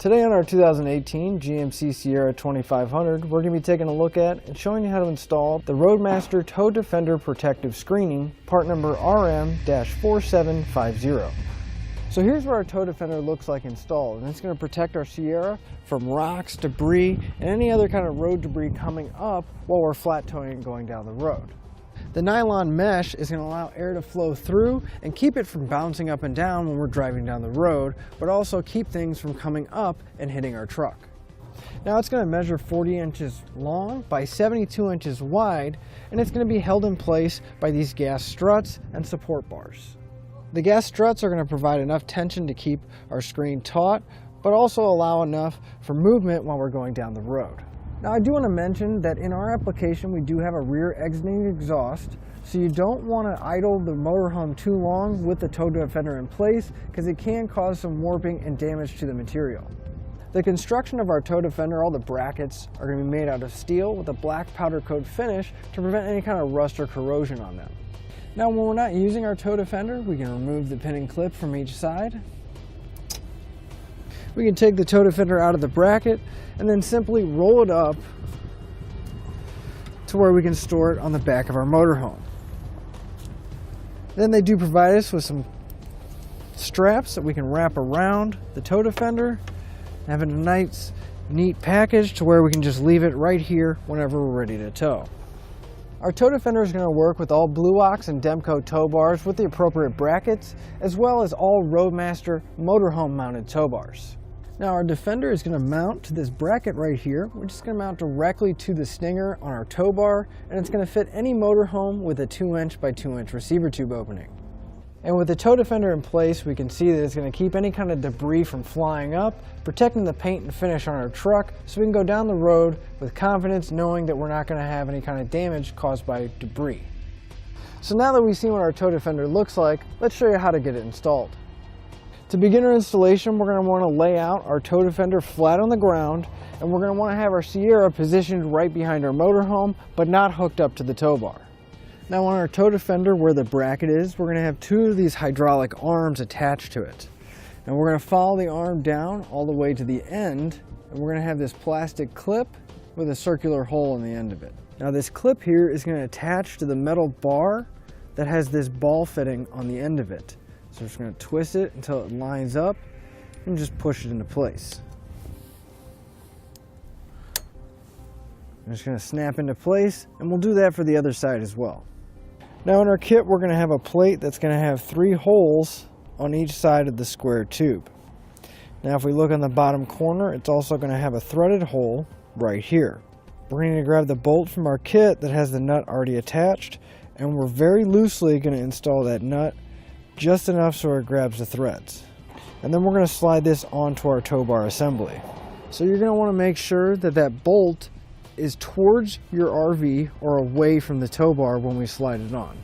Today on our 2018 GMC Sierra 2500, we're going to be taking a look at and showing you how to install the Roadmaster Tow Defender Protective Screening, part number RM-4750. So here's what our tow defender looks like installed, and it's going to protect our Sierra from rocks, debris, and any other kind of road debris coming up while we're flat towing and going down the road. The nylon mesh is going to allow air to flow through and keep it from bouncing up and down when we're driving down the road, but also keep things from coming up and hitting our truck. Now it's going to measure 40 inches long by 72 inches wide, and it's going to be held in place by these gas struts and support bars. The gas struts are going to provide enough tension to keep our screen taut, but also allow enough for movement while we're going down the road. Now I do want to mention that in our application we do have a rear exiting exhaust, so you don't want to idle the motorhome too long with the tow defender in place because it can cause some warping and damage to the material. The construction of our tow defender, all the brackets are going to be made out of steel with a black powder coat finish to prevent any kind of rust or corrosion on them. Now when we're not using our tow defender, we can remove the pin and clip from each side. We can take the tow defender out of the bracket and then simply roll it up to where we can store it on the back of our motorhome. Then they do provide us with some straps that we can wrap around the tow defender, having a nice, neat package to where we can just leave it right here whenever we're ready to tow. Our tow defender is going to work with all Blue Ox and Demco tow bars with the appropriate brackets, as well as all Roadmaster motorhome mounted tow bars. Now our defender is going to mount to this bracket right here, which is going to mount directly to the stinger on our tow bar, and it's going to fit any motorhome with a 2-inch by 2-inch receiver tube opening. And with the tow defender in place, we can see that it's going to keep any kind of debris from flying up, protecting the paint and finish on our truck so we can go down the road with confidence knowing that we're not going to have any kind of damage caused by debris. So now that we've seen what our tow defender looks like, let's show you how to get it installed. To begin our installation, we're going to want to lay out our tow defender flat on the ground, and we're going to want to have our Sierra positioned right behind our motorhome, but not hooked up to the tow bar. Now on our tow defender, where the bracket is, we're going to have 2 of these hydraulic arms attached to it. And we're going to follow the arm down all the way to the end, and we're going to have this plastic clip with a circular hole in the end of it. Now this clip here is going to attach to the metal bar that has this ball fitting on the end of it. So we're just going to twist it until it lines up and just push it into place. I'm just going to snap into place, and we'll do that for the other side as well. Now in our kit, we're going to have a plate that's going to have 3 holes on each side of the square tube. Now if we look on the bottom corner, it's also going to have a threaded hole right here. We're going to grab the bolt from our kit that has the nut already attached, and we're very loosely going to install that nut just enough so it grabs the threads. And then we're going to slide this onto our tow bar assembly. So you're going to want to make sure that that bolt is towards your RV or away from the tow bar when we slide it on.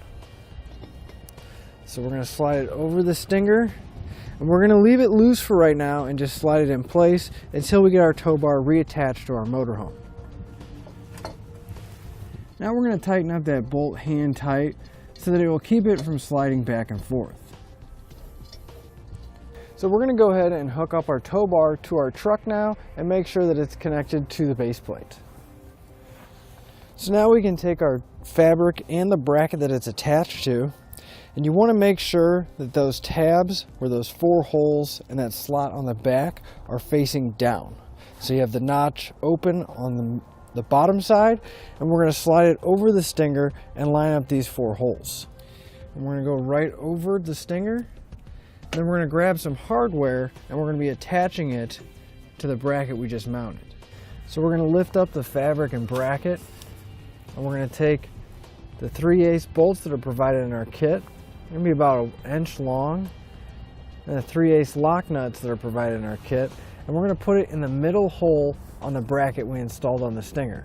So we're going to slide it over the stinger, and we're going to leave it loose for right now and just slide it in place until we get our tow bar reattached to our motorhome. Now we're going to tighten up that bolt hand tight so that it will keep it from sliding back and forth. So we're going to go ahead and hook up our tow bar to our truck now and make sure that it's connected to the base plate. So now we can take our fabric and the bracket that it's attached to, and you want to make sure that those tabs, where those 4 holes and that slot on the back, are facing down. So you have the notch open on the bottom side, and we're going to slide it over the stinger and line up these 4 holes. And we're going to go right over the stinger. Then we're going to grab some hardware and we're going to be attaching it to the bracket we just mounted. So we're going to lift up the fabric and bracket, and we're going to take the 3/8 bolts that are provided in our kit. They're going to be about 1 inch long, and the 3/8 lock nuts that are provided in our kit, and we're going to put it in the middle hole on the bracket we installed on the stinger.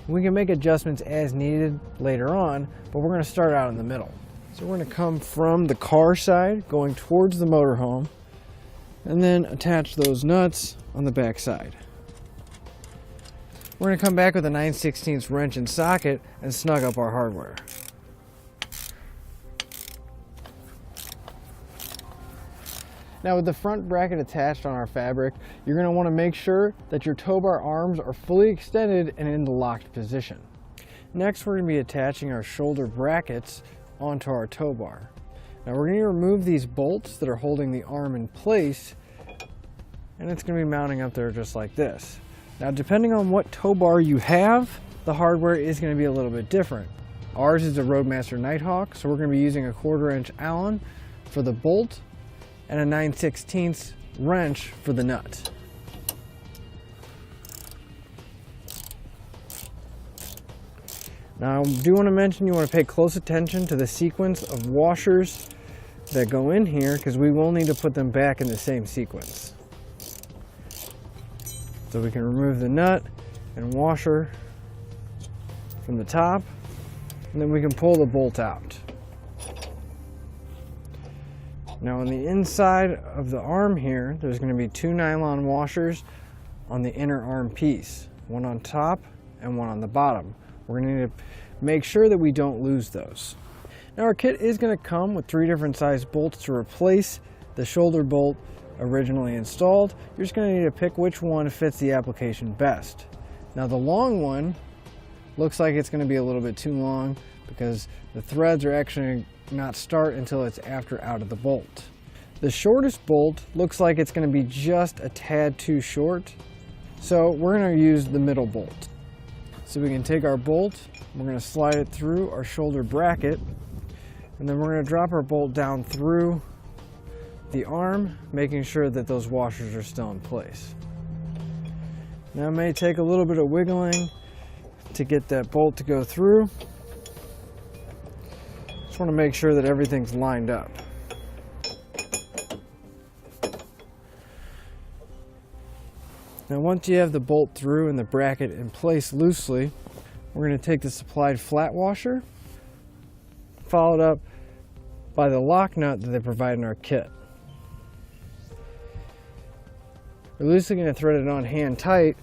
We can make adjustments as needed later on, but we're going to start out in the middle. So we're going to come from the car side going towards the motorhome and then attach those nuts on the back side. We're going to come back with a 9/16 wrench and socket and snug up our hardware. Now with the front bracket attached on our fabric, you're going to want to make sure that your tow bar arms are fully extended and in the locked position. Next, we're going to be attaching our shoulder brackets onto our tow bar. Now we're going to remove these bolts that are holding the arm in place, and it's going to be mounting up there just like this. Now depending on what tow bar you have, the hardware is going to be a little bit different. Ours is a Roadmaster Nighthawk, so we're going to be using a 1/4 inch Allen for the bolt and a 9/16 wrench for the nut. Now I do want to mention you want to pay close attention to the sequence of washers that go in here, because we will need to put them back in the same sequence. So we can remove the nut and washer from the top, and then we can pull the bolt out. Now on the inside of the arm here, there's going to be 2 nylon washers on the inner arm piece, one on top and one on the bottom. We're going to need to make sure that we don't lose those. Now our kit is going to come with 3 different size bolts to replace the shoulder bolt originally installed. You're just going to need to pick which one fits the application best. Now the long one looks like it's going to be a little bit too long because the threads are actually not start until it's after out of the bolt. The shortest bolt looks like it's going to be just a tad too short, so we're going to use the middle bolt. So we can take our bolt, we're going to slide it through our shoulder bracket, and then we're going to drop our bolt down through the arm, making sure that those washers are still in place. Now it may take a little bit of wiggling to get that bolt to go through. Just want to make sure that everything's lined up. Now once you have the bolt through and the bracket in place loosely, we're going to take the supplied flat washer, followed up by the lock nut that they provide in our kit. We're loosely going to thread it on hand tight.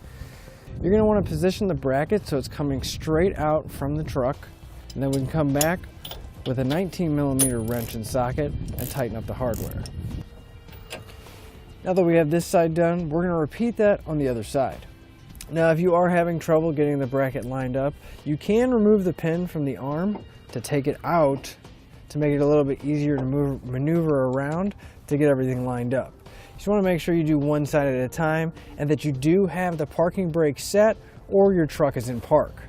You're going to want to position the bracket so it's coming straight out from the truck, and then we can come back with a 19mm wrench and socket and tighten up the hardware. Now that we have this side done, we're going to repeat that on the other side. Now if you are having trouble getting the bracket lined up, you can remove the pin from the arm to take it out to make it a little bit easier to maneuver around to get everything lined up. You just want to make sure you do one side at a time and that you do have the parking brake set or your truck is in park.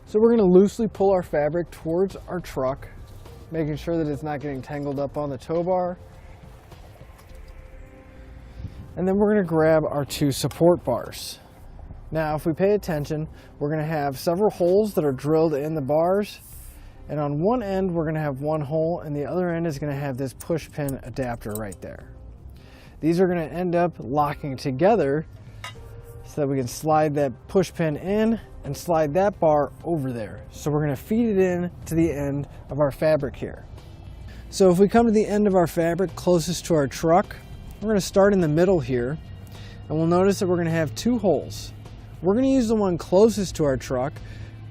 So we're going to loosely pull our fabric towards our truck, making sure that it's not getting tangled up on the tow bar. And then we're going to grab our 2 support bars. Now if we pay attention, we're going to have several holes that are drilled in the bars, and on one end we're going to have one hole and the other end is going to have this push pin adapter right there. These are going to end up locking together so that we can slide that push pin in and slide that bar over there. So we're going to feed it in to the end of our fabric here. So if we come to the end of our fabric closest to our truck, we're going to start in the middle here, and we'll notice that we're going to have 2 holes. We're going to use the one closest to our truck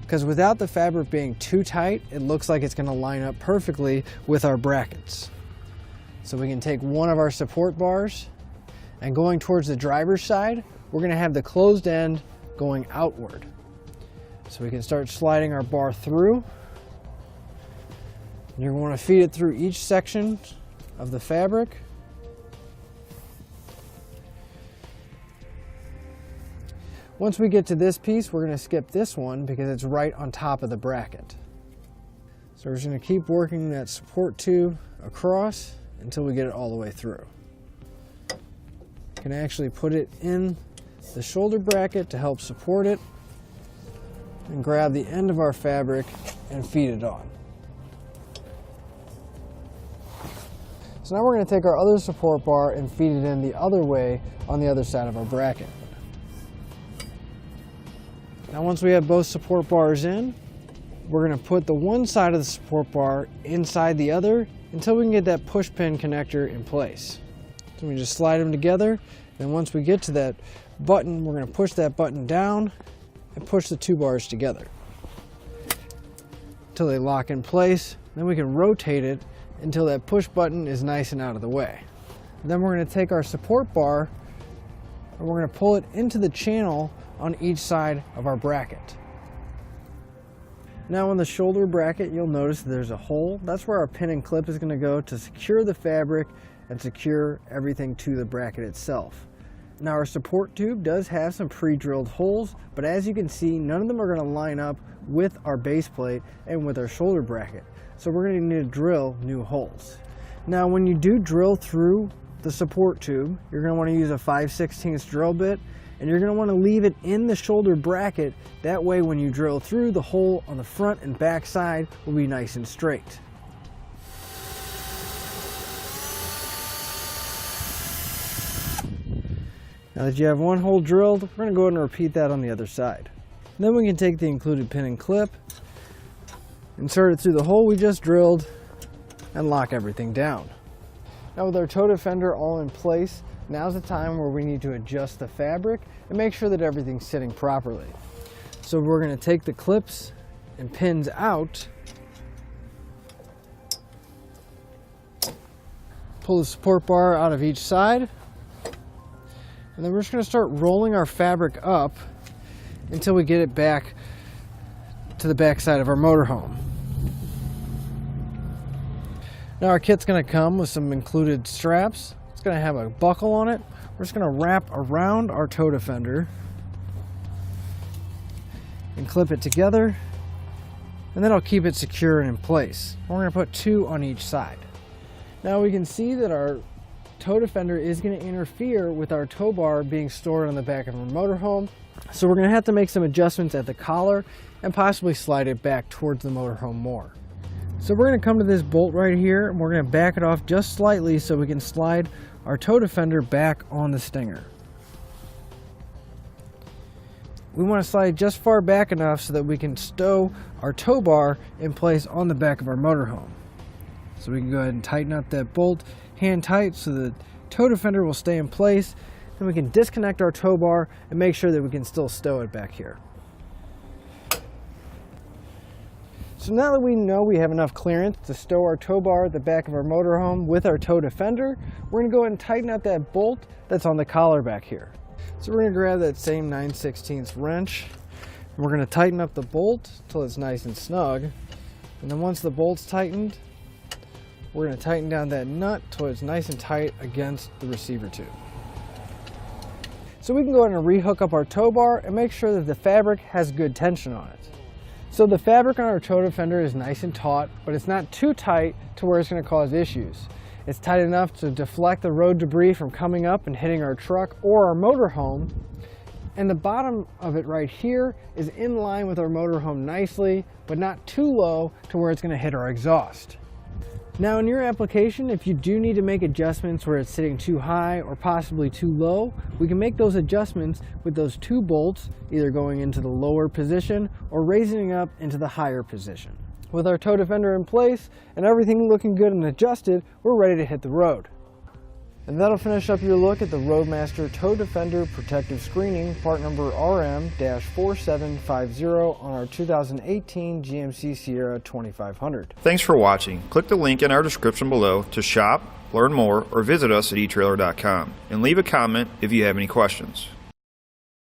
because without the fabric being too tight, it looks like it's going to line up perfectly with our brackets. So we can take one of our support bars, and going towards the driver's side, we're going to have the closed end going outward. So we can start sliding our bar through. You're going to want to feed it through each section of the fabric. Once we get to this piece, we're going to skip this one because it's right on top of the bracket. So we're just going to keep working that support tube across until we get it all the way through. You can actually put it in the shoulder bracket to help support it, and grab the end of our fabric and feed it on. So now we're going to take our other support bar and feed it in the other way on the other side of our bracket. Now once we have both support bars in, we're going to put the one side of the support bar inside the other until we can get that push pin connector in place. So we just slide them together, and once we get to that button, we're going to push that button down and push the 2 bars together until they lock in place. Then we can rotate it until that push button is nice and out of the way. Then we're going to take our support bar and we're going to pull it into the channel on each side of our bracket. Now on the shoulder bracket, you'll notice there's a hole. That's where our pin and clip is going to go to secure the fabric and secure everything to the bracket itself. Now our support tube does have some pre-drilled holes, but as you can see, none of them are going to line up with our base plate and with our shoulder bracket. So we're going to need to drill new holes. Now when you do drill through the support tube, you're going to want to use a 5/16 drill bit, and you're going to want to leave it in the shoulder bracket. That way when you drill through, the hole on the front and back side will be nice and straight. Now that you have one hole drilled, we're going to go ahead and repeat that on the other side. Then we can take the included pin and clip, insert it through the hole we just drilled, and lock everything down. Now with our tow defender all in place, now's the time where we need to adjust the fabric and make sure that everything's sitting properly. So we're going to take the clips and pins out, pull the support bar out of each side, and then we're just going to start rolling our fabric up until we get it back to the back side of our motorhome. Now our kit's going to come with some included straps. It's going to have a buckle on it. We're just going to wrap around our tow defender and clip it together, and then I'll keep it secure and in place. We're going to put 2 on each side. Now we can see that our tow defender is going to interfere with our tow bar being stored on the back of our motorhome. So we're going to have to make some adjustments at the collar and possibly slide it back towards the motorhome more. So we're going to come to this bolt right here and we're going to back it off just slightly so we can slide our tow defender back on the stinger. We want to slide just far back enough so that we can stow our tow bar in place on the back of our motorhome. So we can go ahead and tighten up that bolt hand tight so the tow defender will stay in place. Then we can disconnect our tow bar and make sure that we can still stow it back here. So now that we know we have enough clearance to stow our tow bar at the back of our motorhome with our tow defender, we're going to go ahead and tighten up that bolt that's on the collar back here. So we're going to grab that same 9/16 wrench, and we're going to tighten up the bolt until it's nice and snug. And then once the bolt's tightened, we're going to tighten down that nut till it's nice and tight against the receiver tube. So we can go ahead and rehook up our tow bar and make sure that the fabric has good tension on it. So the fabric on our tow defender is nice and taut, but it's not too tight to where it's going to cause issues. It's tight enough to deflect the road debris from coming up and hitting our truck or our motorhome. And the bottom of it right here is in line with our motorhome nicely, but not too low to where it's going to hit our exhaust. Now in your application, if you do need to make adjustments where it's sitting too high or possibly too low, we can make those adjustments with those 2 bolts, either going into the lower position or raising it up into the higher position. With our tow defender in place and everything looking good and adjusted, we're ready to hit the road. And that'll finish up your look at the Roadmaster Tow Defender Protective Screening, part number RM-4750 on our 2018 GMC Sierra 2500. Thanks for watching. Click the link in our description below to shop, learn more, or visit us at eTrailer.com and leave a comment if you have any questions.